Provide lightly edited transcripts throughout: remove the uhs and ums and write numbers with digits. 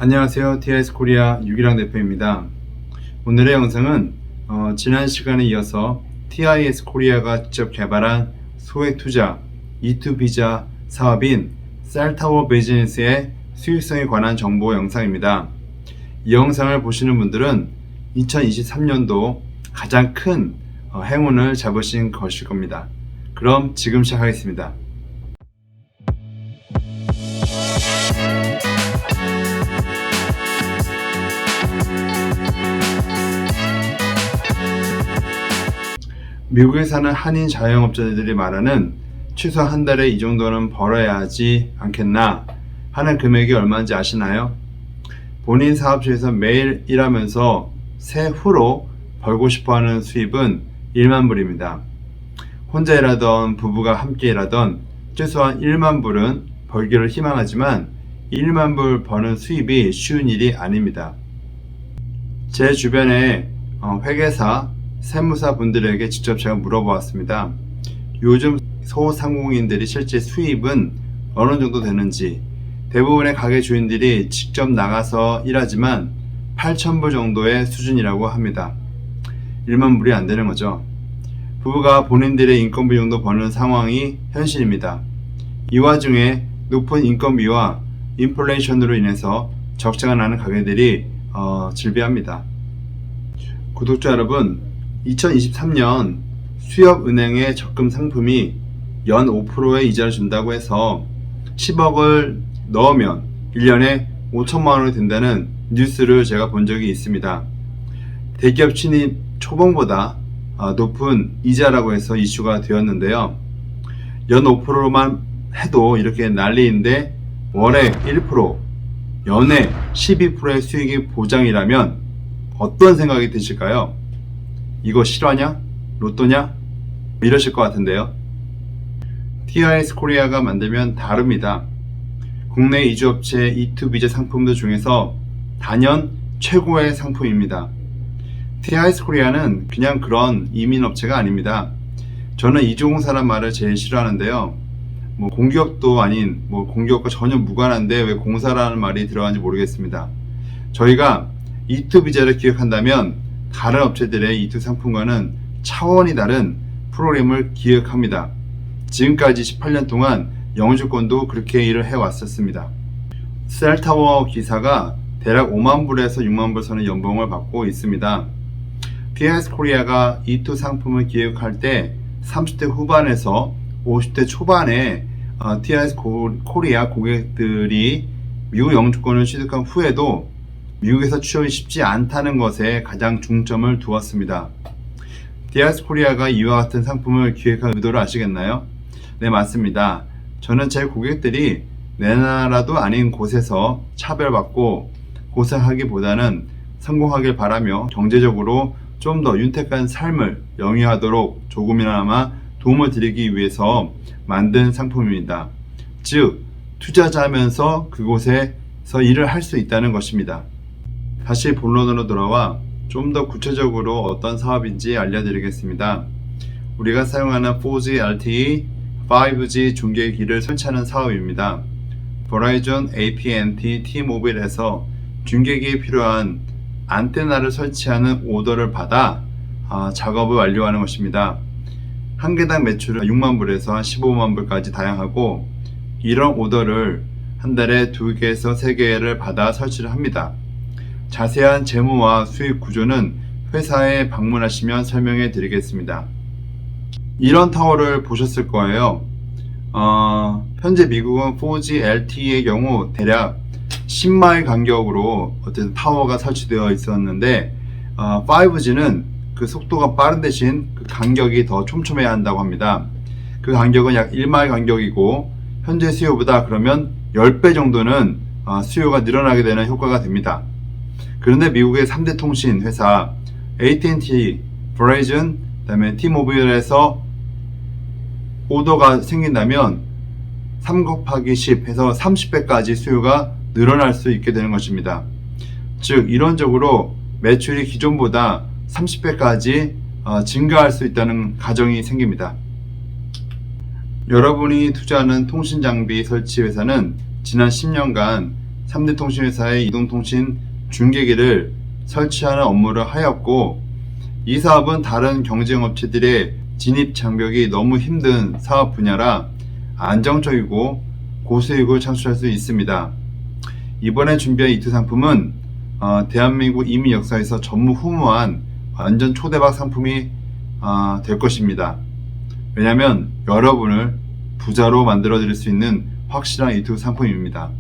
안녕하세요. TIS 코리아 유기랑 대표입니다. 오늘의 영상은 지난 시간에 이어서 TIS 코리아가 직접 개발한 소액 투자 E2 비자 사업인 셀타워 비즈니스의 수익성에 관한 정보 영상입니다. 이 영상을 보시는 분들은 2023년도 가장 큰 행운을 잡으신 것일 겁니다. 그럼 지금 시작하겠습니다. 미국에 사는 한인 자영업자들이 말하는 최소 한 달에 이 정도는 벌어야 하지 않겠나 하는 금액이 얼마인지 아시나요? 본인 사업주에서 매일 일하면서 세후로 벌고 싶어하는 수입은 1만 불입니다. 혼자 일하던 부부가 함께 일하던 최소한 1만 불은 벌기를 희망하지만 1만 불 버는 수입이 쉬운 일이 아닙니다. 제 주변에 회계사, 세무사 분들에게 직접 제가 물어보았습니다. 요즘 소상공인들이 실제 수입은 어느 정도 되는지. 대부분의 가게 주인들이 직접 나가서 일하지만 8,000불 정도의 수준이라고 합니다. 1만 불이 안 되는 거죠. 부부가 본인들의 인건비 정도 버는 상황이 현실입니다. 이 와중에 높은 인건비와 인플레이션으로 인해서 적자가 나는 가게들이 즐비합니다. 구독자 여러분, 2023년 수협은행의 적금 상품이 연 5%의 이자를 준다고 해서 10억을 넣으면 1년에 5천만 원이 된다는 뉴스를 제가 본 적이 있습니다. 대기업 진입 초봉보다 높은 이자라고 해서 이슈가 되었는데요. 연 5%만 해도 이렇게 난리인데 월에 1%, 연에 12%의 수익이 보장이라면 어떤 생각이 드실까요? 이거 실화냐? 로또냐? 이러실 것 같은데요. TIS 코리아가 만들면 다릅니다. 국내 이주업체 E2 비자 상품들 중에서 단연 최고의 상품입니다. TIS 코리아는 그냥 그런 이민업체가 아닙니다. 저는 이주공사란 말을 제일 싫어하는데요. 공기업도 아닌 공기업과 전혀 무관한데 왜 공사라는 말이 들어가는지 모르겠습니다. 저희가 E2 비자를 기획한다면 다른 업체들의 E2 상품과는 차원이 다른 프로그램을 기획합니다. 지금까지 18년 동안 영주권도 그렇게 일을 해왔었습니다. 셀타워 기사가 대략 5만 불에서 6만 불 선의 연봉을 받고 있습니다. TIS 코리아가 E2 상품을 기획할 때 30대 후반에서 50대 초반에 TIS 코리아 고객들이 미국 영주권을 취득한 후에도 미국에서 취업이 쉽지 않다는 것에 가장 중점을 두었습니다. TIS 코리아가 이와 같은 상품을 기획한 의도를 아시겠나요? 네, 맞습니다. 저는 제 고객들이 내 나라도 아닌 곳에서 차별받고 고생하기보다는 성공하길 바라며 경제적으로 좀 더 윤택한 삶을 영위하도록 조금이나마 도움을 드리기 위해서 만든 상품입니다. 즉, 투자자면서 그곳에서 일을 할 수 있다는 것입니다. 다시 본론으로 돌아와 좀 더 구체적으로 어떤 사업인지 알려드리겠습니다. 우리가 사용하는 4G LTE, 5G 중계기를 설치하는 사업입니다. 버라이전, AT&T, T-모빌에서 중계기에 필요한 안테나를 설치하는 오더를 받아 작업을 완료하는 것입니다. 한 개당 매출은 6만 불에서 한 15만 불까지 다양하고, 이런 오더를 한 달에 2개에서 3개를 받아 설치를 합니다. 자세한 재무와 수익 구조는 회사에 방문하시면 설명해 드리겠습니다. 이런 타워를 보셨을 거예요. 현재 미국은 4G LTE의 경우 대략 10마일 간격으로 어쨌든 타워가 설치되어 있었는데 5G는 그 속도가 빠른 대신 그 간격이 더 촘촘해야 한다고 합니다. 그 간격은 약 1마일 간격이고 현재 수요보다 그러면 10배 정도는 수요가 늘어나게 되는 효과가 됩니다. 그런데 미국의 3대 통신 회사 AT&T, 버라이전, 그다음에 T-모빌에서 오더가 생긴다면 3 곱하기 10 해서 30배까지 수요가 늘어날 수 있게 되는 것입니다. 즉, 이론적으로 매출이 기존보다 30배까지 증가할 수 있다는 가정이 생깁니다. 여러분이 투자하는 통신장비 설치 회사는 지난 10년간 3대 통신회사의 이동통신 중계기를 설치하는 업무를 하였고, 이 사업은 다른 경쟁업체들의 진입 장벽이 너무 힘든 사업 분야라 안정적이고 고수익을 창출할 수 있습니다. 이번에 준비한 이투 상품은 대한민국 이민 역사에서 전무후무한 완전 초대박 상품이 될 것입니다. 왜냐하면 여러분을 부자로 만들어 드릴 수 있는 확실한 이투 상품입니다.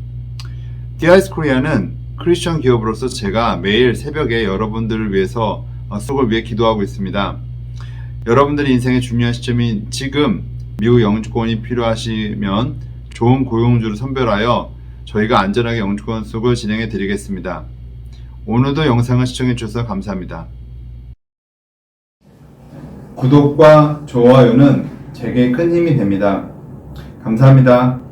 디아이스 코리아는 크리스천 기업으로서 제가 매일 새벽에 여러분들을 위해서 속을 위해 기도하고 있습니다. 여러분들의 인생의 중요한 시점인 지금 미국 영주권이 필요하시면 좋은 고용주를 선별하여 저희가 안전하게 영주권 속을 진행해 드리겠습니다. 오늘도 영상을 시청해 주셔서 감사합니다. 구독과 좋아요는 제게 큰 힘이 됩니다. 감사합니다.